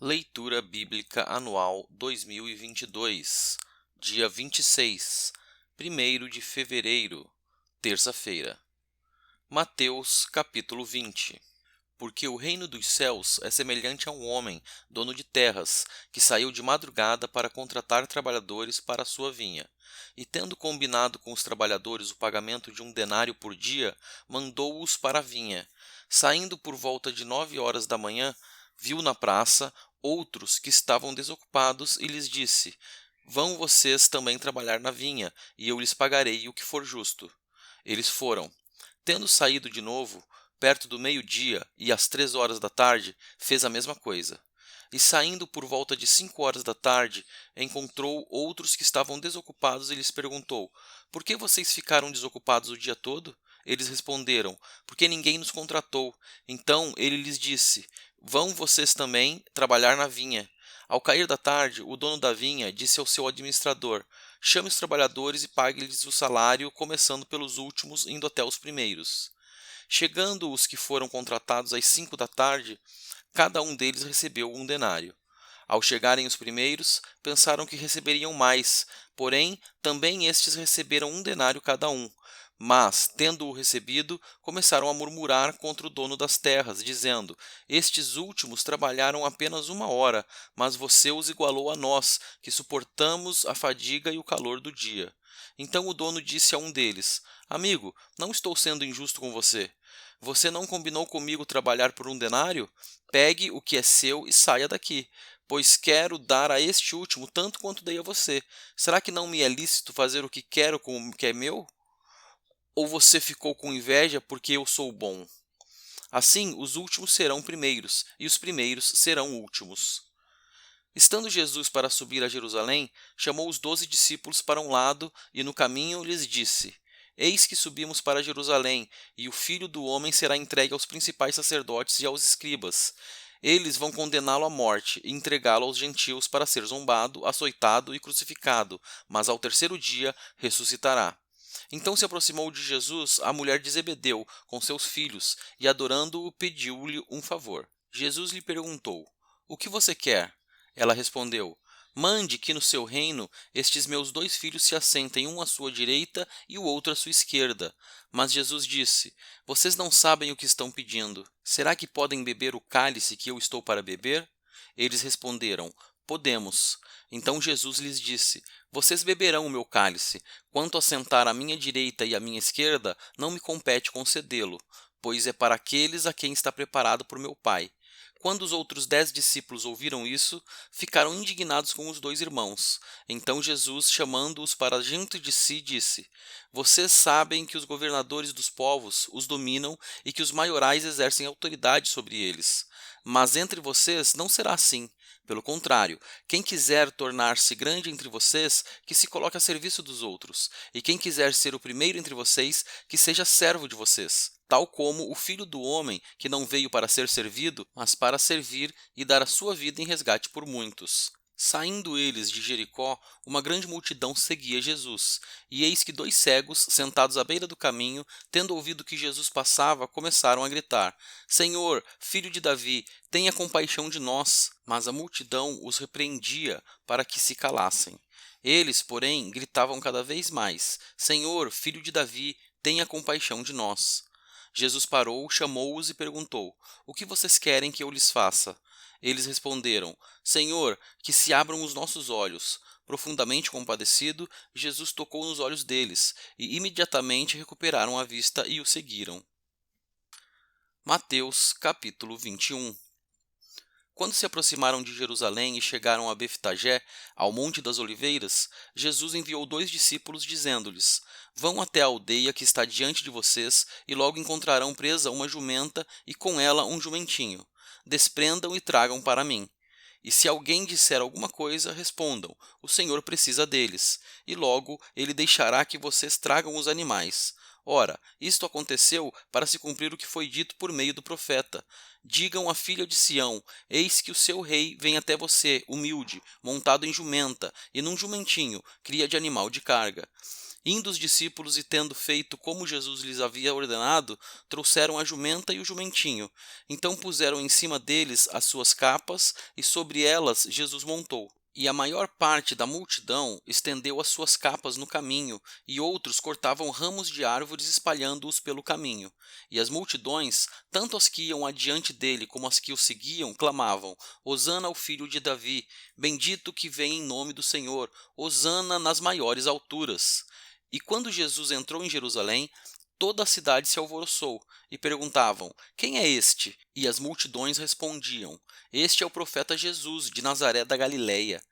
Leitura Bíblica Anual 2022, dia 26, 1º de fevereiro, terça-feira. Mateus, capítulo 20. Porque o reino dos céus é semelhante a um homem, dono de terras, que saiu de madrugada para contratar trabalhadores para a sua vinha. E tendo combinado com os trabalhadores o pagamento de 1 denário por dia, mandou-os para a vinha. Saindo por volta de 9 horas da manhã, viu na praça outros que estavam desocupados e lhes disse: Vão vocês também trabalhar na vinha, e eu lhes pagarei o que for justo. Eles foram. Tendo saído de novo, perto do meio-dia e às 3 horas da tarde, fez a mesma coisa. E saindo por volta de 5 horas da tarde, encontrou outros que estavam desocupados e lhes perguntou: Por que vocês ficaram desocupados o dia todo? Eles responderam: Porque ninguém nos contratou. Então ele lhes disse: Vão vocês também trabalhar na vinha. Ao cair da tarde, o dono da vinha disse ao seu administrador: Chame os trabalhadores e pague-lhes o salário, começando pelos últimos, indo até os primeiros. Chegando os que foram contratados às 5 da tarde, cada um deles recebeu 1 denário. Ao chegarem os primeiros, pensaram que receberiam mais, porém, também estes receberam 1 denário cada um. Mas, tendo-o recebido, começaram a murmurar contra o dono das terras, dizendo: Estes últimos trabalharam apenas 1 hora, mas você os igualou a nós, que suportamos a fadiga e o calor do dia. Então o dono disse a um deles: Amigo, não estou sendo injusto com você. Você não combinou comigo trabalhar por 1 denário? Pegue o que é seu e saia daqui, pois quero dar a este último tanto quanto dei a você. Será que não me é lícito fazer o que quero com o que é meu? Ou você ficou com inveja porque eu sou bom? Assim, os últimos serão primeiros, e os primeiros serão últimos. Estando Jesus para subir a Jerusalém, chamou os 12 discípulos para um lado e no caminho lhes disse: Eis que subimos para Jerusalém, e o Filho do Homem será entregue aos principais sacerdotes e aos escribas. Eles vão condená-lo à morte e entregá-lo aos gentios para ser zombado, açoitado e crucificado, mas ao terceiro dia ressuscitará. Então se aproximou de Jesus a mulher de Zebedeu com seus filhos, e adorando-o pediu-lhe um favor. Jesus lhe perguntou: O que você quer? Ela respondeu: Mande que no seu reino estes meus 2 filhos se assentem, um à sua direita e o outro à sua esquerda. Mas Jesus disse: Vocês não sabem o que estão pedindo. Será que podem beber o cálice que eu estou para beber? Eles responderam: Podemos. Então Jesus lhes disse: Vocês beberão o meu cálice. Quanto a sentar à minha direita e à minha esquerda, não me compete concedê-lo, pois é para aqueles a quem está preparado por meu Pai. Quando os outros 10 discípulos ouviram isso, ficaram indignados com os 2 irmãos. Então Jesus, chamando-os para junto de si, disse: Vocês sabem que os governadores dos povos os dominam e que os maiorais exercem autoridade sobre eles. Mas entre vocês não será assim. Pelo contrário, quem quiser tornar-se grande entre vocês, que se coloque a serviço dos outros, e quem quiser ser o primeiro entre vocês, que seja servo de vocês. Tal como o Filho do Homem, que não veio para ser servido, mas para servir e dar a sua vida em resgate por muitos. Saindo eles de Jericó, uma grande multidão seguia Jesus. E eis que 2 cegos, sentados à beira do caminho, tendo ouvido que Jesus passava, começaram a gritar: Senhor, filho de Davi, tenha compaixão de nós. Mas a multidão os repreendia para que se calassem. Eles, porém, gritavam cada vez mais: Senhor, filho de Davi, tenha compaixão de nós. Jesus parou, chamou-os e perguntou: O que vocês querem que eu lhes faça? Eles responderam: Senhor, que se abram os nossos olhos. Profundamente compadecido, Jesus tocou nos olhos deles, e imediatamente recuperaram a vista e o seguiram. Mateus, capítulo 21. Quando se aproximaram de Jerusalém e chegaram a Betfagé, ao Monte das Oliveiras, Jesus enviou 2 discípulos, dizendo-lhes: Vão até a aldeia que está diante de vocês, e logo encontrarão presa uma jumenta e com ela um jumentinho. Desprendam e tragam para mim. E se alguém disser alguma coisa, respondam: O Senhor precisa deles, e logo ele deixará que vocês tragam os animais. Ora, isto aconteceu para se cumprir o que foi dito por meio do profeta. Digam à filha de Sião: Eis que o seu rei vem até você, humilde, montado em jumenta, e num jumentinho, cria de animal de carga. Indo os discípulos e tendo feito como Jesus lhes havia ordenado, trouxeram a jumenta e o jumentinho. Então puseram em cima deles as suas capas, e sobre elas Jesus montou. E a maior parte da multidão estendeu as suas capas no caminho, e outros cortavam ramos de árvores espalhando-os pelo caminho. E as multidões, tanto as que iam adiante dele como as que o seguiam, clamavam: Hosana ao filho de Davi, bendito que vem em nome do Senhor, Hosana nas maiores alturas. E quando Jesus entrou em Jerusalém, toda a cidade se alvoroçou, e perguntavam: Quem é este? E as multidões respondiam: Este é o profeta Jesus, de Nazaré da Galileia.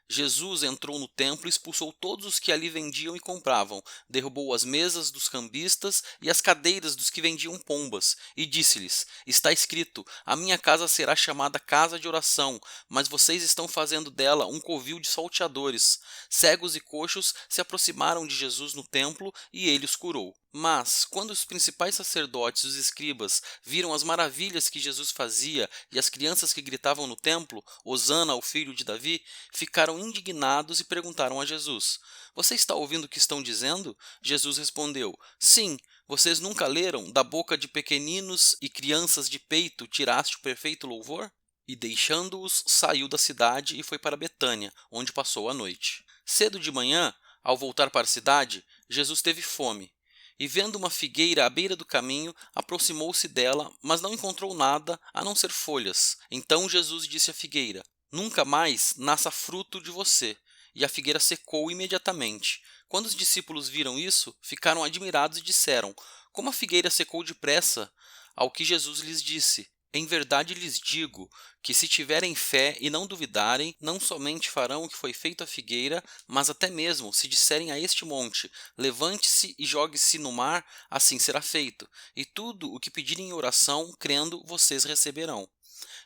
Jesus entrou no templo e expulsou todos os que ali vendiam e compravam, derrubou as mesas dos cambistas e as cadeiras dos que vendiam pombas, e disse-lhes: Está escrito: A minha casa será chamada casa de oração, mas vocês estão fazendo dela um covil de salteadores. Cegos e coxos se aproximaram de Jesus no templo e ele os curou. Mas, quando os principais sacerdotes e os escribas viram as maravilhas que Jesus fazia e as crianças que gritavam no templo: Hosana ao filho de Davi, ficaram indignados e perguntaram a Jesus: Você está ouvindo o que estão dizendo? Jesus respondeu: Sim. Vocês nunca leram: Da boca de pequeninos e crianças de peito tiraste o perfeito louvor? E deixando-os, saiu da cidade e foi para Betânia, onde passou a noite. Cedo de manhã, ao voltar para a cidade, Jesus teve fome. E vendo uma figueira à beira do caminho, aproximou-se dela, mas não encontrou nada a não ser folhas. Então Jesus disse à figueira: Nunca mais nasça fruto de você. E a figueira secou imediatamente. Quando os discípulos viram isso, ficaram admirados e disseram: Como a figueira secou depressa? Ao que Jesus lhes disse: Em verdade lhes digo que, se tiverem fé e não duvidarem, não somente farão o que foi feito à figueira, mas até mesmo, se disserem a este monte: Levante-se e jogue-se no mar, assim será feito. E tudo o que pedirem em oração, crendo, vocês receberão.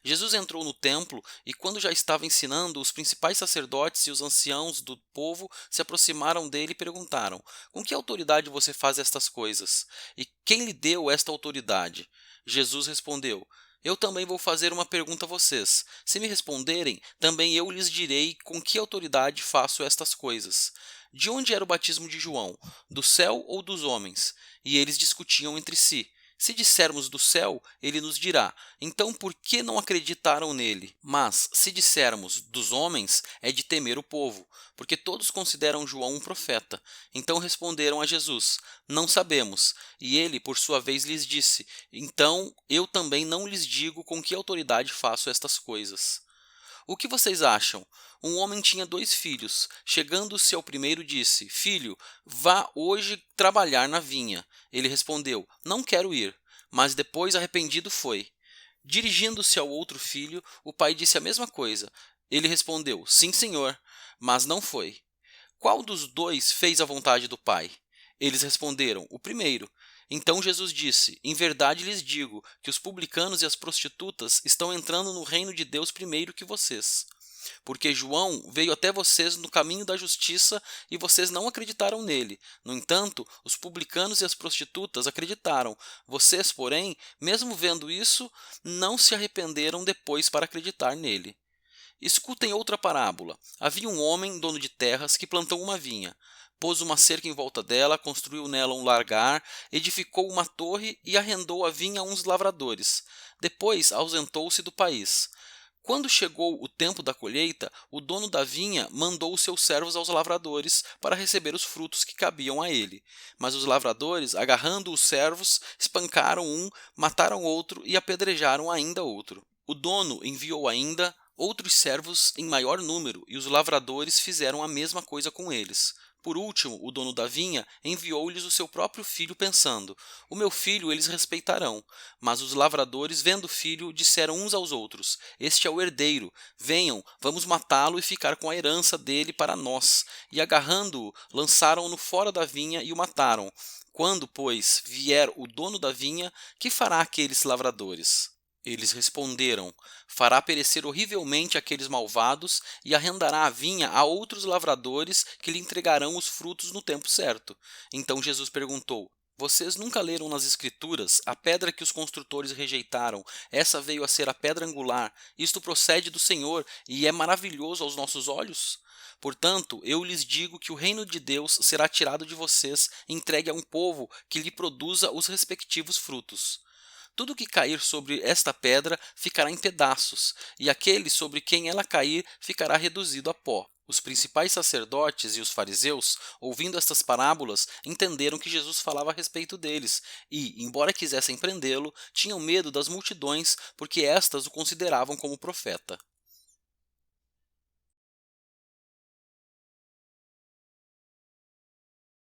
Jesus entrou no templo e, quando já estava ensinando, os principais sacerdotes e os anciãos do povo se aproximaram dele e perguntaram: Com que autoridade você faz estas coisas? E quem lhe deu esta autoridade? Jesus respondeu: Eu também vou fazer uma pergunta a vocês. Se me responderem, também eu lhes direi com que autoridade faço estas coisas. De onde era o batismo de João? Do céu ou dos homens? E eles discutiam entre si. Se dissermos do céu, ele nos dirá: Então por que não acreditaram nele? Mas, se dissermos dos homens, é de temer o povo, porque todos consideram João um profeta. Então responderam a Jesus: Não sabemos. E ele, por sua vez, lhes disse: Então eu também não lhes digo com que autoridade faço estas coisas. O que vocês acham? Um homem tinha 2 filhos. Chegando-se ao primeiro, disse: Filho, vá hoje trabalhar na vinha. Ele respondeu: Não quero ir. Mas depois, arrependido, foi. Dirigindo-se ao outro filho, o pai disse a mesma coisa. Ele respondeu: Sim, senhor. Mas não foi. Qual dos 2 fez a vontade do pai? Eles responderam: O primeiro. Então Jesus disse: Em verdade lhes digo que os publicanos e as prostitutas estão entrando no reino de Deus primeiro que vocês. Porque João veio até vocês no caminho da justiça e vocês não acreditaram nele. No entanto, os publicanos e as prostitutas acreditaram. Vocês, porém, mesmo vendo isso, não se arrependeram depois para acreditar nele. Escutem outra parábola. Havia um homem, dono de terras, que plantou uma vinha. Pôs uma cerca em volta dela, construiu nela um largar, edificou uma torre e arrendou a vinha a uns lavradores. Depois ausentou-se do país. Quando chegou o tempo da colheita, o dono da vinha mandou os seus servos aos lavradores para receber os frutos que cabiam a ele. Mas os lavradores, agarrando os servos, espancaram um, mataram outro e apedrejaram ainda outro. O dono enviou ainda outros servos em maior número, e os lavradores fizeram a mesma coisa com eles. Por último, o dono da vinha enviou-lhes o seu próprio filho, pensando: O meu filho eles respeitarão. Mas os lavradores, vendo o filho, disseram uns aos outros: Este é o herdeiro. Venham, vamos matá-lo e ficar com a herança dele para nós. E agarrando-o, lançaram-no fora da vinha e o mataram. Quando, pois, vier o dono da vinha, que fará aqueles lavradores? Eles responderam: Fará perecer horrivelmente aqueles malvados e arrendará a vinha a outros lavradores que lhe entregarão os frutos no tempo certo. Então Jesus perguntou: Vocês nunca leram nas Escrituras: a pedra que os construtores rejeitaram, essa veio a ser a pedra angular. Isto procede do Senhor e é maravilhoso aos nossos olhos? Portanto, eu lhes digo que o reino de Deus será tirado de vocês e entregue a um povo que lhe produza os respectivos frutos. Tudo que cair sobre esta pedra ficará em pedaços, e aquele sobre quem ela cair ficará reduzido a pó. Os principais sacerdotes e os fariseus, ouvindo estas parábolas, entenderam que Jesus falava a respeito deles e, embora quisessem prendê-lo, tinham medo das multidões porque estas o consideravam como profeta.